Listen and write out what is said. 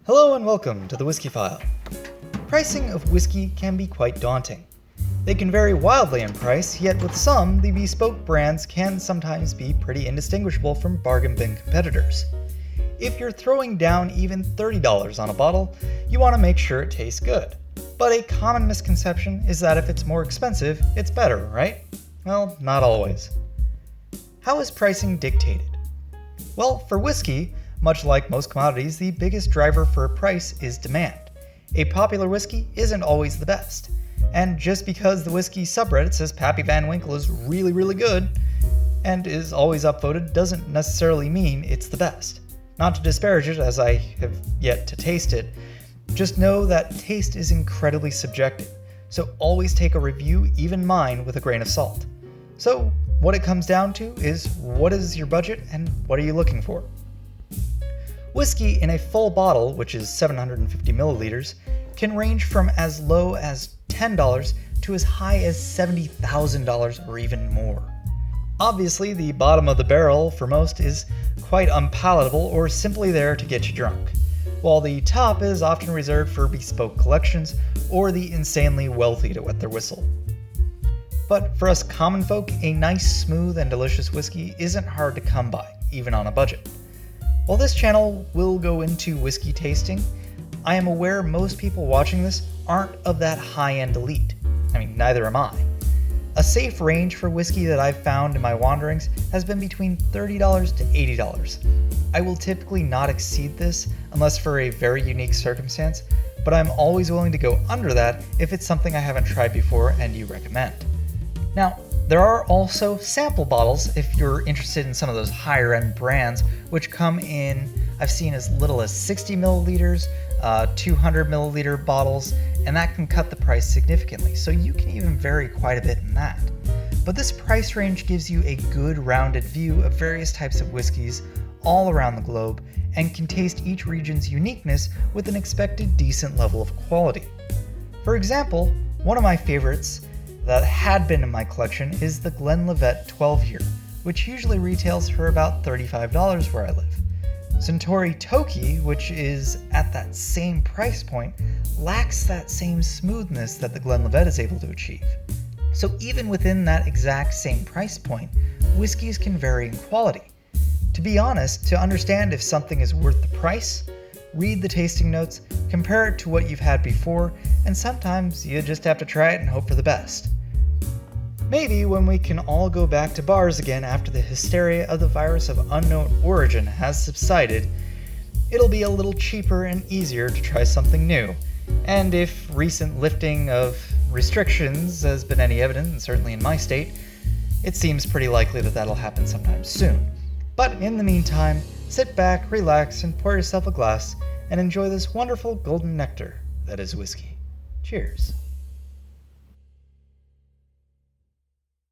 Hello and welcome to the Whiskyfile. Pricing of whiskey can be quite daunting. They can vary wildly in price, yet with some, the bespoke brands can sometimes be pretty indistinguishable from bargain bin competitors. If you're throwing down even $30 on a bottle, you want to make sure it tastes good. But a common misconception is that if it's more expensive, it's better, right? Well, not always. How is pricing dictated? Well, for whiskey, much like most commodities, the biggest driver for a price is demand. A popular whiskey isn't always the best. And just because the whiskey subreddit says Pappy Van Winkle is really good and is always upvoted doesn't necessarily mean it's the best. Not to disparage it, as I have yet to taste it, just know that taste is incredibly subjective, so always take a review, even mine, with a grain of salt. So what it comes down to is, what is your budget and what are you looking for? Whiskey in a full bottle, which is 750 milliliters, can range from as low as $10 to as high as $70,000 or even more. Obviously, the bottom of the barrel for most is quite unpalatable or simply there to get you drunk, while the top is often reserved for bespoke collections or the insanely wealthy to wet their whistle. But for us common folk, a nice, smooth, and delicious whiskey isn't hard to come by, even on a budget. While this channel will go into whiskey tasting, I am aware most people watching this aren't of that high-end elite. Neither am I. A safe range for whiskey that I've found in my wanderings has been between $30 to $80. I will typically not exceed this unless for a very unique circumstance, but I'm always willing to go under that if it's something I haven't tried before and you recommend. Now, there are also sample bottles if you're interested in some of those higher end brands, which come in, I've seen as little as 60 milliliters, 200 milliliter bottles, and that can cut the price significantly. So you can even vary quite a bit in that. But this price range gives you a good rounded view of various types of whiskeys all around the globe and can taste each region's uniqueness with an expected decent level of quality. For example, one of my favorites that had been in my collection is the Glenlivet 12-year, which usually retails for about $35 where I live. Suntory Toki, which is at that same price point, lacks that same smoothness that the Glenlivet is able to achieve. So even within that exact same price point, whiskeys can vary in quality. To be honest, to understand if something is worth the price, read the tasting notes, compare it to what you've had before, and sometimes you just have to try it and hope for the best. Maybe when we can all go back to bars again after the hysteria of the virus of unknown origin has subsided, it'll be a little cheaper and easier to try something new. And if recent lifting of restrictions has been any evident, and certainly in my state, it seems pretty likely that that'll happen sometime soon. But in the meantime, sit back, relax, and pour yourself a glass and enjoy this wonderful golden nectar that is whiskey. Cheers.